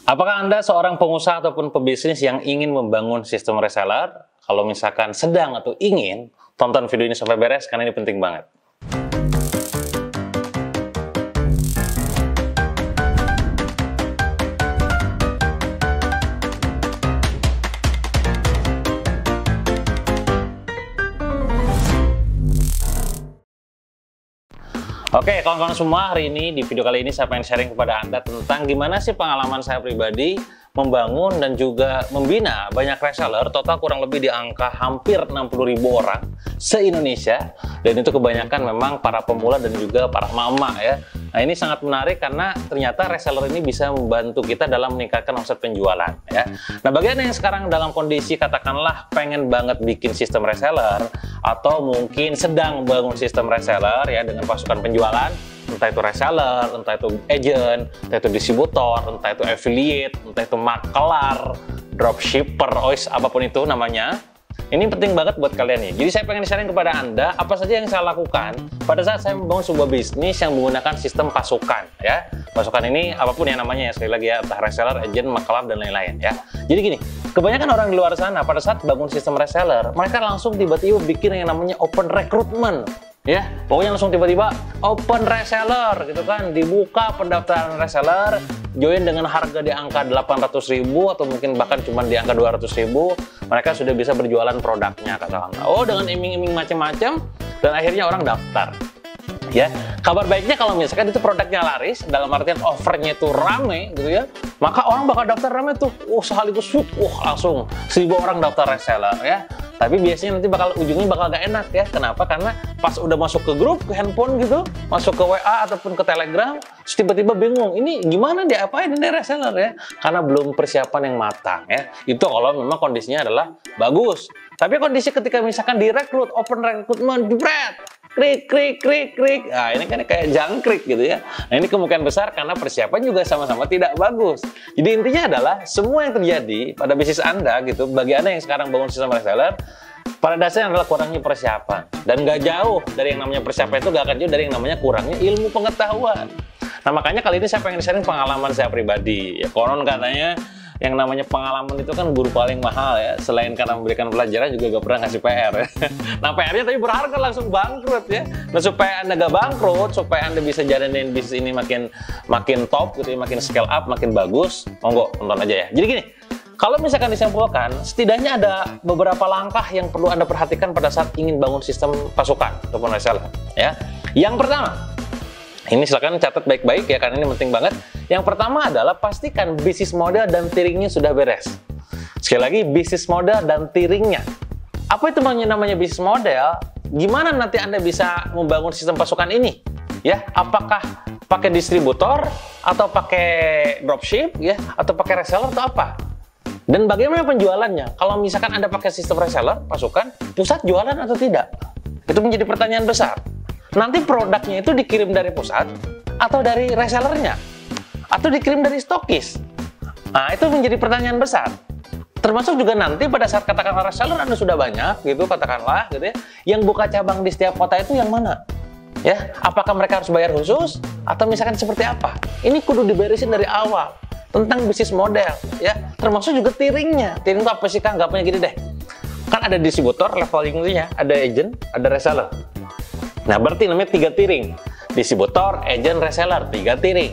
Apakah Anda seorang pengusaha ataupun pebisnis yang ingin membangun sistem reseller? Kalau misalkan sedang atau ingin, tonton video ini sampai beres karena ini penting banget. Oke, kawan-kawan semua, hari ini di video kali ini saya pengen sharing kepada Anda tentang gimana sih pengalaman saya pribadi membangun dan juga membina banyak reseller, total kurang lebih di angka hampir 60.000 orang se-Indonesia, dan itu kebanyakan memang para pemula dan juga para mama ya. Nah, ini sangat menarik karena ternyata reseller ini bisa membantu kita dalam meningkatkan omset penjualan ya. Nah, bagi Anda yang sekarang dalam kondisi katakanlah pengen banget bikin sistem reseller atau mungkin sedang membangun sistem reseller ya dengan pasukan penjualan, entah itu reseller, entah itu agent, entah itu distributor, entah itu affiliate, entah itu makelar, dropshipper, apapun itu namanya. Ini penting banget buat kalian nih. Jadi saya pengen sharing kepada Anda apa saja yang saya lakukan pada saat saya membangun sebuah bisnis yang menggunakan sistem pasukan ya. Pasukan ini apapun yang namanya ya, sekali lagi ya, entah reseller, agent, makelar dan lain-lain ya. Jadi gini, kebanyakan orang di luar sana pada saat bangun sistem reseller, mereka langsung tiba-tiba bikin yang namanya open recruitment. Ya, pokoknya langsung tiba-tiba open reseller gitu kan, dibuka pendaftaran reseller, join dengan harga di angka 800.000 atau mungkin bahkan cuma di angka 200.000, mereka sudah bisa berjualan produknya katakanlah. Oh, dengan iming-iming macam-macam dan akhirnya orang daftar. Ya, kabar baiknya kalau misalkan itu produknya laris, dalam artian offernya itu rame gitu ya, maka orang bakal daftar rame tuh, sekaligus langsung 1.000 orang daftar reseller ya. Tapi biasanya nanti ujungnya bakal gak enak ya. Kenapa? Karena pas udah masuk ke grup, ke handphone gitu, masuk ke WA ataupun ke Telegram, terus tiba-tiba bingung, ini gimana diapain ini reseller ya? Karena belum persiapan yang matang ya. Itu kalau memang kondisinya adalah bagus. Tapi kondisi ketika misalkan direkrut, open recruitment, jebret, krik. Nah, ini kan kayak jangkrik gitu ya. Nah, ini kemungkinan besar karena persiapan juga sama-sama tidak bagus. Jadi intinya adalah semua yang terjadi pada bisnis Anda gitu, bagi Anda yang sekarang bangun sistem reseller, pada dasarnya adalah kurangnya persiapan. Dan nggak jauh dari yang namanya persiapan itu, nggak akan jauh dari yang namanya kurangnya ilmu pengetahuan. Nah, makanya kali ini saya pengen sharing pengalaman saya pribadi. Ya, konon katanya yang namanya pengalaman itu kan guru paling mahal ya. Selain karena memberikan pelajaran juga gak pernah ngasih PR ya. Nah, PR-nya tapi berharga, langsung bangkrut ya. Nah, supaya Anda gak bangkrut, supaya Anda bisa jalanin bisnis ini makin top gitu ya, makin scale up, makin bagus, monggo tonton aja ya. Jadi gini, kalau misalkan disimpulkan, setidaknya ada beberapa langkah yang perlu Anda perhatikan pada saat ingin bangun sistem pasukan ataupun reseller ya. Yang pertama, ini silakan catat baik-baik ya, karena ini penting banget. Yang pertama adalah pastikan bisnis model dan tiringnya sudah beres. Sekali lagi, bisnis model dan tiringnya. Apa itu namanya bisnis model? Gimana nanti Anda bisa membangun sistem pasukan ini? Ya, apakah pakai distributor atau pakai dropship ya, atau pakai reseller atau apa? Dan bagaimana penjualannya? Kalau misalkan Anda pakai sistem reseller, pasukan, pusat jualan atau tidak? Itu menjadi pertanyaan besar. Nanti produknya itu dikirim dari pusat atau dari resellernya atau dikirim dari stokis. Nah, itu menjadi pertanyaan besar. Termasuk juga nanti pada saat katakanlah reseller Anda sudah banyak gitu, katakanlah gitu ya, yang buka cabang di setiap kota itu yang mana? Ya, apakah mereka harus bayar khusus atau misalkan seperti apa? Ini kudu diberesin dari awal tentang bisnis model ya, termasuk juga tiringnya. Tiring itu apa sih Kang? Gak punya gini deh. Kan ada distributor levelingnya, ada agent, ada reseller. Nah, berarti namanya 3 tiring. Distributor, agent, reseller, 3 tiring.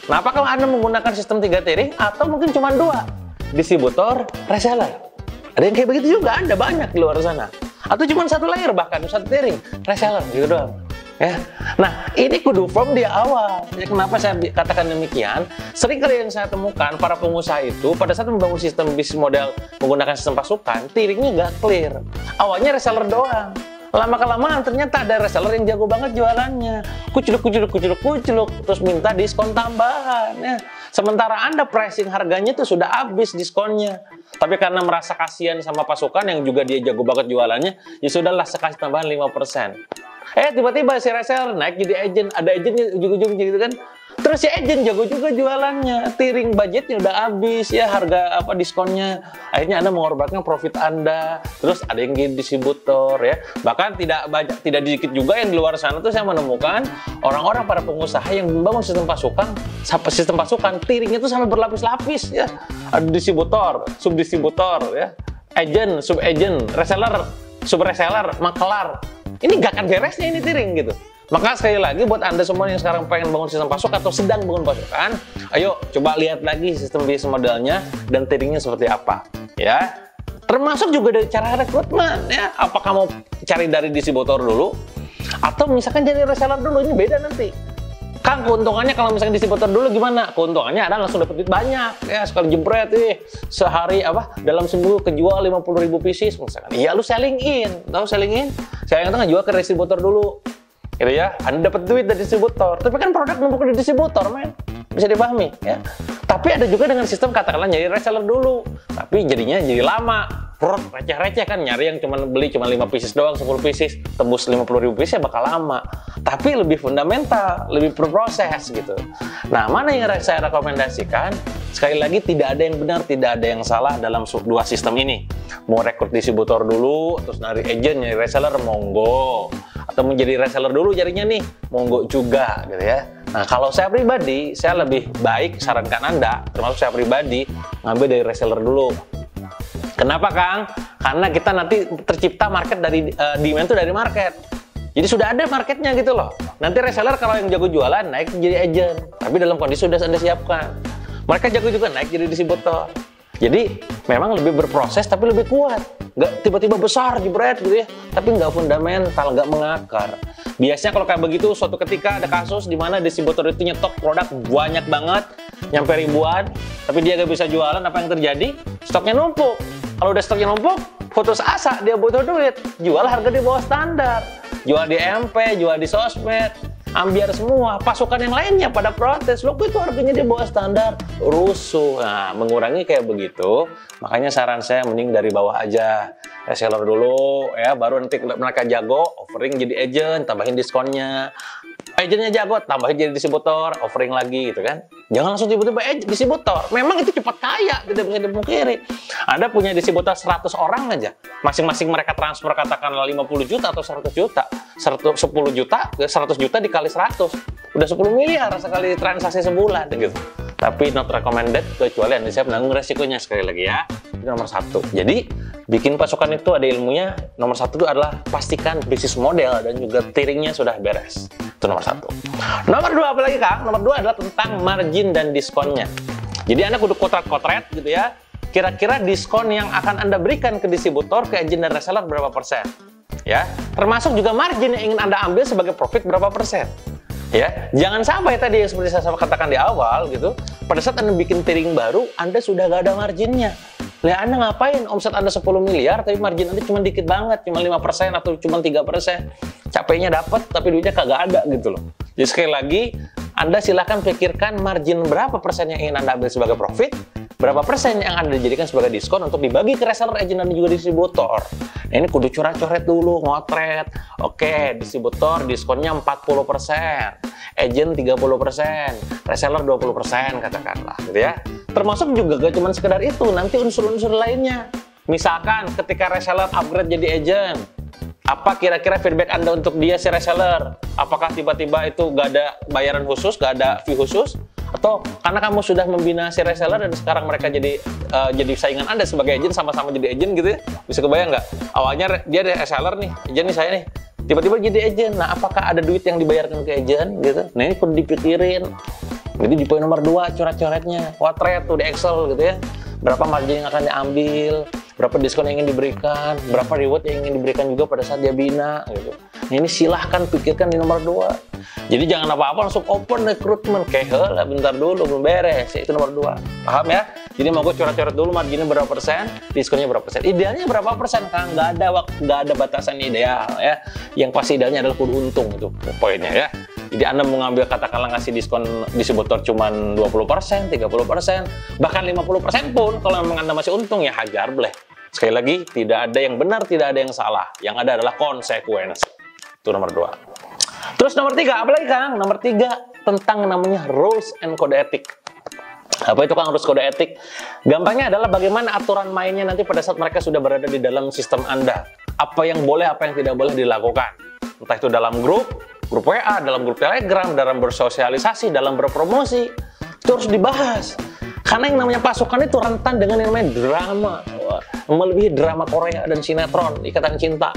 Nah, apakah Anda menggunakan sistem 3 tiring atau mungkin cuma 2? Distributor, reseller. Ada yang kayak begitu juga, Anda banyak di luar sana. Atau cuma 1 layer, bahkan 1 tiring, reseller gitu doang. Ya. Nah, ini kudu firm di awal. Ya, kenapa saya katakan demikian? Sering kali yang saya temukan para pengusaha itu pada saat membangun sistem bisnis model menggunakan sistem pasukan, tiringnya nggak clear. Awalnya reseller doang. Lama-kelamaan ternyata ada reseller yang jago banget jualannya, kuculuk, terus minta diskon tambahan ya. Sementara Anda pricing harganya tuh sudah habis diskonnya, tapi karena merasa kasihan sama pasukan yang juga dia jago banget jualannya, ya sudahlah sekasih tambahan 5%. Tiba-tiba si reseller naik jadi agent, ada agentnya ujung-ujungnya gitu kan. Terus si agent jago juga jualannya, tiring budgetnya udah habis ya, harga diskonnya. Akhirnya Anda mengorbankan profit Anda. Terus ada yang jadi distributor ya. Bahkan tidak sedikit juga yang di luar sana tuh saya menemukan orang-orang para pengusaha yang membangun sistem pasukan, tiringnya tuh sampai berlapis-lapis ya. Ada distributor, subdistributor ya, agent, sub-agent, reseller, sub-reseller, makelar. Ini gak akan beresnya ini tiring gitu. Maka sekali lagi buat Anda semua yang sekarang pengen bangun sistem pasukan atau sedang bangun pasukan, ayo coba lihat lagi sistem bisnis modelnya dan tiringnya seperti apa, ya. Termasuk juga dari cara rekrutmen, ya. Apakah mau cari dari distributor dulu, atau misalkan jadi reseller dulu, ini beda nanti. Kang, keuntungannya kalau misalkan distributor dulu gimana? Keuntungannya ada langsung dapat duit banyak, ya. Sekali jebret, sehari dalam seminggu kejual 50.000 pieces, misalkan. Iya, lu selling in, tahu selling in? Selling in itu ngejual ke distributor dulu. Gitu ya, Anda dapat duit dari distributor, tapi kan produk numpuk di distributor, men. Bisa dipahami, ya. Tapi ada juga dengan sistem katakanlah nyari reseller dulu, tapi jadinya jadi lama, receh-receh kan, nyari yang beli cuma 5 pieces doang, 10 pieces, tembus 50.000 pieces ya bakal lama. Tapi lebih fundamental, lebih berproses gitu. Nah, mana yang saya rekomendasikan? Sekali lagi, tidak ada yang benar, tidak ada yang salah dalam dua sistem ini. Mau rekrut distributor dulu, terus nyari agent, nyari reseller, monggo. Atau menjadi reseller dulu jadinya nih, monggo juga gitu ya. Nah, kalau saya pribadi, saya lebih baik sarankan Anda, termasuk saya pribadi, ngambil dari reseller dulu. Kenapa, Kang? Karena kita nanti tercipta market dari demand itu dari market. Jadi sudah ada marketnya gitu loh. Nanti reseller kalau yang jago jualan naik jadi agent, tapi dalam kondisi sudah Anda siapkan. Mereka jago juga naik jadi distributor. Jadi memang lebih berproses tapi lebih kuat. Nggak tiba-tiba besar jebret gitu ya, tapi nggak fundamental, nggak mengakar. Biasanya kalau kayak begitu, suatu ketika ada kasus di mana distributor itu nyetok produk banyak banget, nyampe ribuan, tapi dia nggak bisa jualan, apa yang terjadi? Stoknya numpuk. Kalau udah stoknya numpuk, putus asa, dia butuh duit, jual harga di bawah standar, jual di MP, jual di sosmed, ambiar semua. Pasukan yang lainnya pada protes, loh itu harganya di bawah standar, rusuh. Nah, mengurangi kayak begitu, makanya saran saya mending dari bawah aja, reseller dulu ya, baru nanti mereka jago, offering jadi agent, tambahin diskonnya. Agentnya jago, tambahin jadi distributor, offering lagi gitu kan. Jangan langsung tiba-tiba distributor. Memang itu cepat kaya, tidak bisa dipungkiri. Anda punya distributor 100 orang aja, masing-masing mereka transfer katakanlah 50 juta atau 100 juta. 10 juta, 100 juta dikali 100. Udah 10 miliar sekali transaksi sebulan gitu. Tapi not recommended kecuali Anda siap menanggung resikonya, sekali lagi ya. Itu nomor satu. Jadi bikin pasukan itu ada ilmunya. Nomor satu itu adalah pastikan bisnis model dan juga tiringnya sudah beres. Itu nomor satu. Nomor dua apa lagi, Kang? Nomor dua adalah tentang margin dan diskonnya. Jadi Anda kudu kotret-kotret gitu ya. Kira-kira diskon yang akan Anda berikan ke distributor, ke agent dan reseller berapa persen? Ya, termasuk juga margin yang ingin Anda ambil sebagai profit berapa persen? Ya, jangan sampai tadi yang seperti saya katakan di awal gitu, pada saat Anda bikin tiring baru, Anda sudah gak ada marginnya. Lah, Anda ngapain omset Anda 10 miliar, tapi margin Anda cuma dikit banget, cuma 5% atau cuma 3%. Capeknya dapat, tapi duitnya kagak ada gitu loh. Jadi sekali lagi, Anda silahkan pikirkan margin berapa persen yang ingin Anda ambil sebagai profit, berapa persen yang Anda dijadikan sebagai diskon untuk dibagi ke reseller, agent, dan juga distributor. Nah, ini kudu coret-coret dulu, ngotret. Oke, distributor diskonnya 40%, agent 30%, reseller 20% katakanlah, gitu ya. Termasuk juga gak cuma sekedar itu, nanti unsur-unsur lainnya. Misalkan ketika reseller upgrade jadi agent, apa kira-kira feedback Anda untuk dia si reseller? Apakah tiba-tiba itu gak ada bayaran khusus, gak ada fee khusus? Atau karena kamu sudah membina si reseller dan sekarang mereka jadi saingan Anda sebagai agent, sama-sama jadi agent gitu ya? Bisa kebayang nggak? Awalnya dia ada reseller nih, agent nih saya nih, tiba-tiba jadi agent. Nah, apakah ada duit yang dibayarkan ke agent gitu? Nah, ini perlu dipikirin. Jadi di poin nomor 2 coret-coretnya, potret tuh di Excel gitu ya. Berapa margin yang akan diambil, berapa diskon yang ingin diberikan, berapa reward yang ingin diberikan juga pada saat dia bina gitu. Nah, ini silahkan pikirkan di nomor 2. Jadi jangan apa-apa langsung open recruitment, kayak lah bentar dulu belum beres. Itu nomor 2. Paham ya? Jadi mau gue coret-coret dulu marginnya berapa persen, diskonnya berapa persen. Idealnya berapa persen, Kang? Nggak ada batasan ideal ya. Yang pasti idealnya adalah kudu untung, itu poinnya ya. Jadi Anda mau ngambil katakanlah ngasih diskon distributor cuma 20%, 30%, bahkan 50% pun kalau memang Anda masih untung ya hajar bleh. Sekali lagi, tidak ada yang benar, tidak ada yang salah. Yang ada adalah konsekuensi. Itu nomor 2. Terus nomor 3, apa lagi, Kang? Nomor 3, tentang namanya rules and kode etik. Apa itu Kang rules kode etik? Gampangnya adalah bagaimana aturan mainnya nanti pada saat mereka sudah berada di dalam sistem Anda. Apa yang boleh, apa yang tidak boleh dilakukan. Entah itu dalam grup WA, dalam grup Telegram, dalam bersosialisasi, dalam berpromosi. Itu harus dibahas. Karena yang namanya pasukan itu rentan dengan yang namanya drama. Melebihi drama Korea dan sinetron, Ikatan Cinta.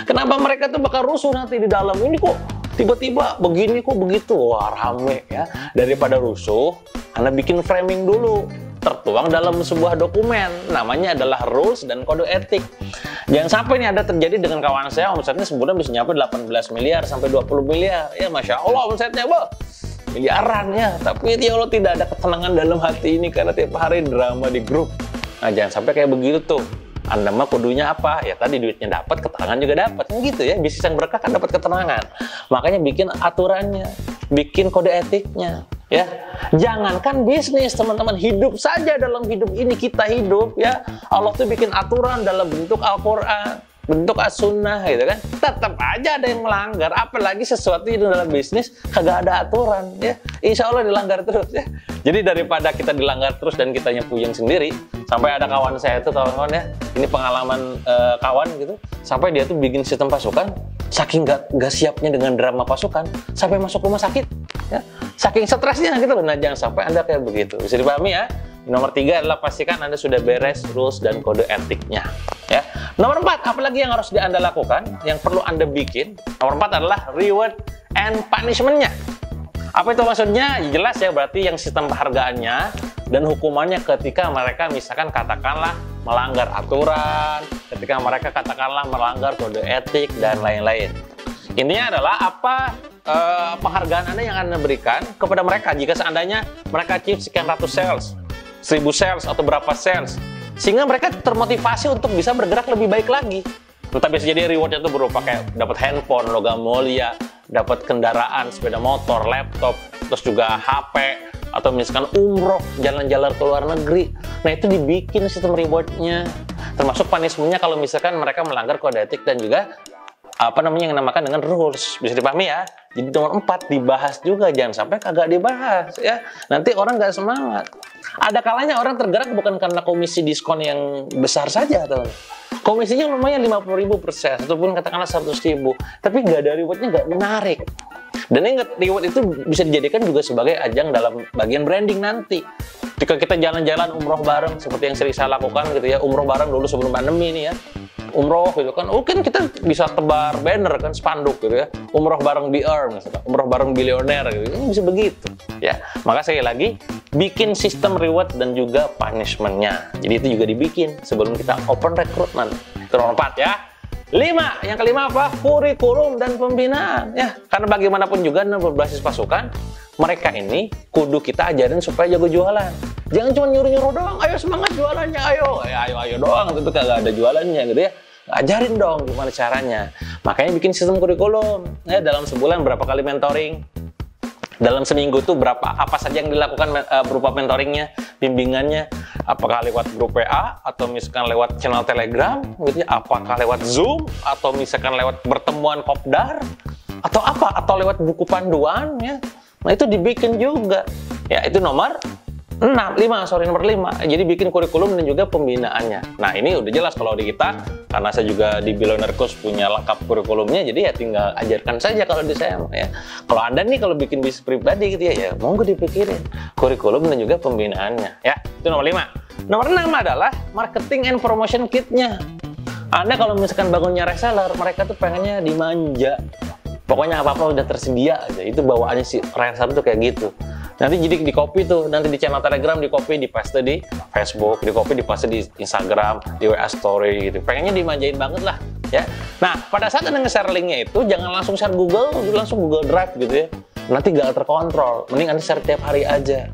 Kenapa mereka tuh bakal rusuh nanti di dalam? Ini kok tiba-tiba begini, kok begitu? Wah, rame ya. Daripada rusuh, Anda bikin framing dulu. Tertuang dalam sebuah dokumen. Namanya adalah rules dan kode etik. Jangan sampai ini ada terjadi dengan kawan saya, omsetnya sebulan bisa nyampe 18 miliar sampai 20 miliar. Ya, Masya Allah omsetnya, miliaran ya. Tapi ya Allah, tidak ada ketenangan dalam hati ini karena tiap hari drama di grup. Nah, jangan sampai kayak begitu tuh. Anda mah kudunya apa? Ya tadi duitnya dapat, keterangan juga dapat. Kan gitu ya, bisnis yang berkah kan dapat keterangan. Makanya bikin aturannya, bikin kode etiknya. Ya, jangankan bisnis, teman-teman, hidup saja dalam hidup ini kita hidup ya. Allah tuh bikin aturan dalam bentuk Al-Qur'an, bentuk as-sunnah gitu kan. Tetap aja ada yang melanggar, apalagi sesuatu itu dalam bisnis kagak ada aturan ya. Insya Allah dilanggar terus ya. Jadi daripada kita dilanggar terus dan kitanya puyeng sendiri, sampai ada kawan saya itu kawan-kawan ya, ini pengalaman kawan gitu, sampai dia tuh bikin sistem pasukan, saking gak siapnya dengan drama pasukan, sampai masuk rumah sakit ya. Saking stresnya gitu loh. Nah, jangan sampai Anda kayak begitu. Bisa dipahami ya. Nomor 3 adalah pastikan Anda sudah beres rules dan kode etiknya ya. Nomor 4, apalagi yang harus Anda lakukan, yang perlu Anda bikin. Nomor 4 adalah reward and punishment-nya. Apa itu maksudnya? Jelas ya, berarti yang sistem penghargaannya dan hukumannya ketika mereka misalkan katakanlah melanggar aturan, ketika mereka katakanlah melanggar kode etik dan lain-lain. Intinya adalah apa penghargaan Anda yang Anda berikan kepada mereka jika seandainya mereka achieve sekian ratus sales, 1000 sales atau berapa sales, sehingga mereka termotivasi untuk bisa bergerak lebih baik lagi. Entah bisa jadi rewardnya itu berupa kayak dapat handphone, logam mulia, dapat kendaraan, sepeda motor, laptop, terus juga HP, atau misalkan umroh, jalan-jalan ke luar negeri. Nah, itu dibikin sistem rewardnya, termasuk punishment-nya kalau misalkan mereka melanggar kode etik dan juga apa namanya yang dinamakan dengan rules. Bisa dipahami ya. Jadi nomor 4 dibahas juga, jangan sampai kagak dibahas ya. Nanti orang nggak semangat. Ada kalanya orang tergerak bukan karena komisi diskon yang besar saja, teman. Komisinya lumayan 50.000 per set, ataupun katakanlah 100.000, tapi nggak ada rewardnya, nggak menarik. Dan ingat, reward itu bisa dijadikan juga sebagai ajang dalam bagian branding nanti. Jika kita jalan-jalan umroh bareng, seperti yang sering saya lakukan gitu ya, umroh bareng dulu sebelum pandemi ini ya. Umroh gitu kan, kan kita bisa tebar banner kan, spanduk gitu ya, umroh bareng BR misalkan, umroh bareng bilioner gitu, ini bisa begitu ya. Maka sekali lagi, bikin sistem reward dan juga punishment-nya. Jadi itu juga dibikin sebelum kita open recruitment. Itu nomor 4 ya. 5, yang kelima apa? Kurikulum dan pembinaan ya. Karena bagaimanapun juga berbasis pasukan, mereka ini kudu kita ajarin supaya jago jualan. Jangan cuma nyuruh-nyuruh doang, ayo semangat jualannya, ayo doang, itu kagak ada jualannya gitu ya. Ajarin dong gimana caranya. Makanya bikin sistem kurikulum. Ya, dalam sebulan berapa kali mentoring? Dalam seminggu tuh apa saja yang dilakukan berupa mentoringnya, bimbingannya, apakah lewat grup WA atau misalkan lewat channel Telegram gitu ya, apakah lewat Zoom atau misalkan lewat pertemuan kopdar atau apa, atau lewat buku panduan ya. Nah, itu dibikin juga. Ya, itu nomor 5. Jadi bikin kurikulum dan juga pembinaannya. Nah, ini udah jelas kalau di kita, karena saya juga di Billionaire Coach punya lengkap kurikulumnya, jadi ya tinggal ajarkan saja kalau di saya ya. Kalau Anda nih kalau bikin bisnis pribadi gitu ya monggo dipikirin kurikulum dan juga pembinaannya ya. Itu nomor 5. Nomor 6 adalah marketing and promotion kitnya. Anda kalau misalkan bangunnya reseller, mereka tuh pengennya dimanja. Pokoknya apa-apa udah tersedia aja. Itu bawaannya si reseller tuh kayak gitu. Nanti jadi di copy tuh, nanti di channel Telegram di copy, di paste di Facebook, di copy, di paste di Instagram, di WA Story gitu. Pengennya dimanjain banget lah ya. Nah, pada saat Anda nge-share linknya itu jangan langsung share langsung Google Drive gitu ya. Nanti gak terkontrol. Mending Anda share tiap hari aja.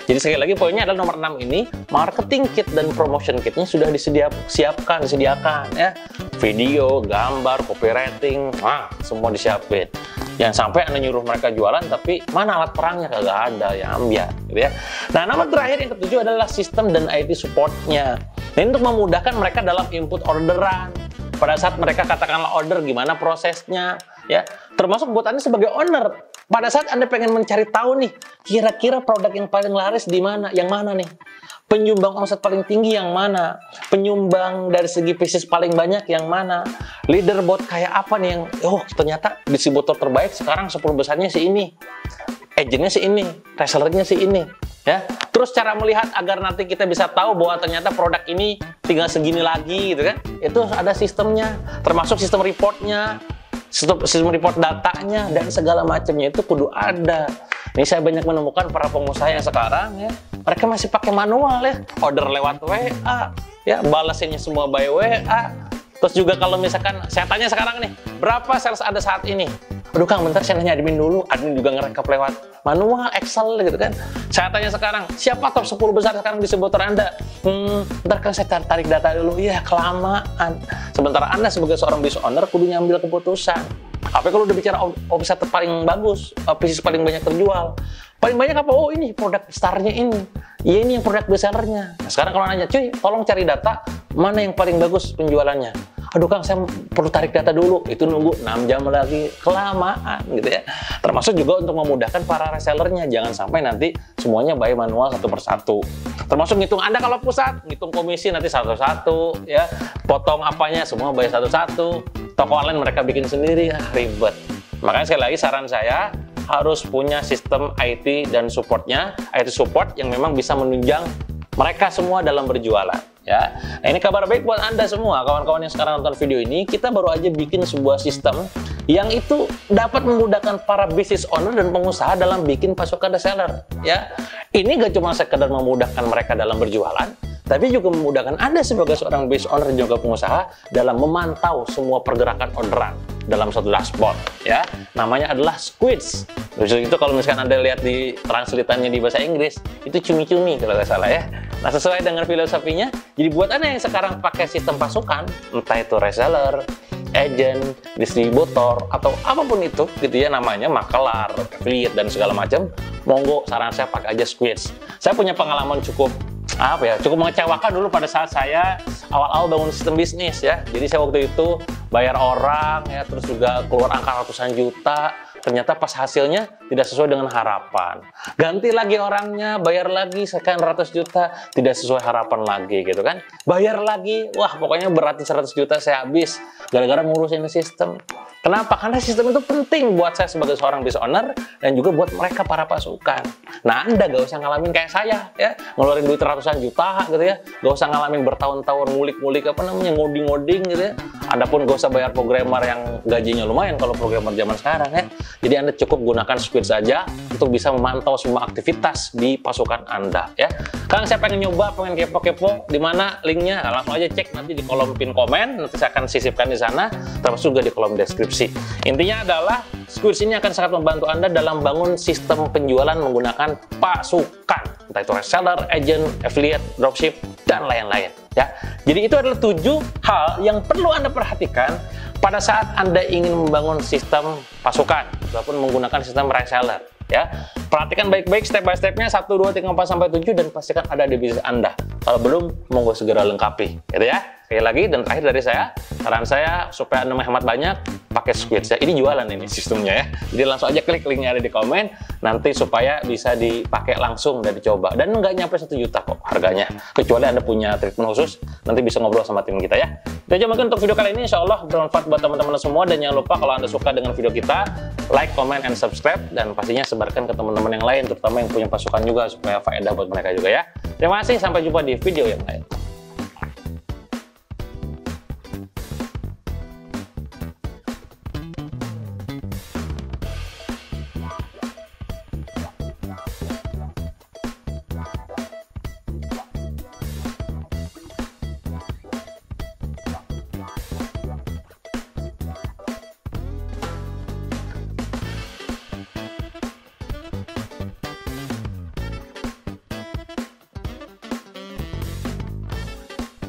Jadi sekali lagi poinnya adalah nomor 6 ini, marketing kit dan promotion kitnya sudah disediakan ya. Video, gambar, copywriting, semua disiapin. Jangan sampai Anda nyuruh mereka jualan tapi mana alat perangnya, kagak ada, ya ambil gitu ya. Nah, nomor terakhir yang ketujuh adalah sistem dan IT supportnya. Nah, ini untuk memudahkan mereka dalam input orderan. Pada saat mereka katakanlah order, gimana prosesnya ya. Termasuk buat Anda sebagai owner. Pada saat Anda pengen mencari tahu nih, kira-kira produk yang paling laris di mana, yang mana nih? Penyumbang omset paling tinggi yang mana? Penyumbang dari segi bisnis paling banyak yang mana? Leaderboard kayak apa nih yang, oh ternyata distributor terbaik sekarang 10 besarnya si ini, agentnya si ini, resellernya si ini. Ya, terus cara melihat agar nanti kita bisa tahu bahwa ternyata produk ini tinggal segini lagi gitu kan? Itu ada sistemnya, termasuk sistem reportnya, sistem report datanya dan segala macamnya itu kudu ada. Ini saya banyak menemukan para pengusaha yang sekarang ya, mereka masih pakai manual ya, order lewat WA, ya balasinnya semua by WA. Terus juga kalau misalkan saya tanya sekarang nih, berapa sales ada saat ini? Aduh Kang, bentar saya nanya admin dulu. Admin juga ngerekap lewat manual, Excel gitu kan. Saya tanya sekarang, siapa top 10 besar sekarang di distributor Anda? Bentar Kang, saya tarik data dulu. Ya, kelamaan. Sementara Anda sebagai seorang business owner kudu nyambil keputusan. Apa kalau udah bicara omset paling bagus, bisnis paling banyak terjual? Paling banyak apa? Oh ini produk starnya ini. Iya ini yang produk bestsellernya. Nah, sekarang kalau nanya, cuy, tolong cari data mana yang paling bagus penjualannya. Aduh Kang, saya perlu tarik data dulu. Itu nunggu 6 jam lagi, kelamaan gitu ya. Termasuk juga untuk memudahkan para resellernya. Jangan sampai nanti semuanya by manual satu persatu. Termasuk ngitung Anda kalau pusat, ngitung komisi nanti satu-satu ya. Potong apanya semua by satu-satu. Toko online mereka bikin sendiri, ribet. Makanya sekali lagi saran saya harus punya sistem IT dan supportnya, IT support yang memang bisa menunjang mereka semua dalam berjualan. Ya, nah ini kabar baik buat Anda semua, kawan-kawan yang sekarang nonton video ini. Kita baru aja bikin sebuah sistem yang itu dapat memudahkan para business owner dan pengusaha dalam bikin pasukan reseller. Ya, ini gak cuma sekedar memudahkan mereka dalam berjualan, tapi juga memudahkan Anda sebagai seorang business owner dan juga pengusaha dalam memantau semua pergerakan orderan dalam satu dashboard. Ya, namanya adalah Squids. Terus itu kalau misalkan Anda lihat di translatannya di bahasa Inggris, itu cumi-cumi kalau nggak salah ya. Nah, sesuai dengan filosofinya, jadi buat Anda yang sekarang pakai sistem pasukan, entah itu reseller, agent, distributor, atau apapun itu gitu ya namanya, makelar, affiliate, dan segala macam, monggo saran saya pakai aja Squids. Saya punya pengalaman cukup mengecewakan dulu pada saat saya awal-awal bangun sistem bisnis ya. Jadi saya waktu itu bayar orang ya, terus juga keluar angka ratusan juta. Ternyata pas hasilnya tidak sesuai dengan harapan. Ganti lagi orangnya, bayar lagi sekian ratus juta, tidak sesuai harapan lagi gitu kan. Bayar lagi, wah pokoknya beratus-ratus juta saya habis gara-gara ngurusin sistem. Kenapa? Karena sistem itu penting buat saya sebagai seorang business owner dan juga buat mereka para pasukan. Nah, Anda gak usah ngalamin kayak saya ya, ngeluarin duit ratusan juta gitu ya. Gak usah ngalamin bertahun-tahun ngulik-ngulik ngoding-ngoding gitu ya. Anda pun gak usah bayar programmer yang gajinya lumayan kalau programmer zaman sekarang ya. Jadi Anda cukup gunakan Squids saja untuk bisa memantau semua aktivitas di pasukan Anda ya. Kang, saya pengen nyoba, pengen kepo-kepo, di mana linknya? Nah, langsung aja cek nanti di kolom pin komen, nanti saya akan sisipkan di sana, termasuk juga di kolom deskripsi. Intinya adalah Squids ini akan sangat membantu Anda dalam bangun sistem penjualan menggunakan pasukan, entah itu reseller, agent, affiliate, dropship, dan lain-lain ya. Jadi itu adalah 7 hal yang perlu Anda perhatikan pada saat Anda ingin membangun sistem pasukan ataupun menggunakan sistem reseller ya. Perhatikan baik-baik step by stepnya 1, 2, 3, 4 sampai 7 dan pastikan ada di bisnis Anda. Kalau belum, monggo segera lengkapi gitu ya. Sekali lagi dan terakhir dari saya, saran saya supaya Anda menghemat banyak, pakai Squids ya. Ini jualan ini sistemnya ya. Jadi langsung aja klik linknya ada di komen nanti supaya bisa dipakai langsung dan dicoba. Dan nggak nyampe 1 juta kok harganya. Kecuali Anda punya treatment khusus, nanti bisa ngobrol sama tim kita ya. Itu aja mungkin untuk video kali ini, insya Allah bermanfaat buat teman-teman semua. Dan jangan lupa kalau Anda suka dengan video kita, like, comment, and subscribe. Dan pastinya sebarkan ke teman-teman yang lain, terutama yang punya pasukan juga supaya faedah buat mereka juga ya. Terima kasih, sampai jumpa di video yang lain.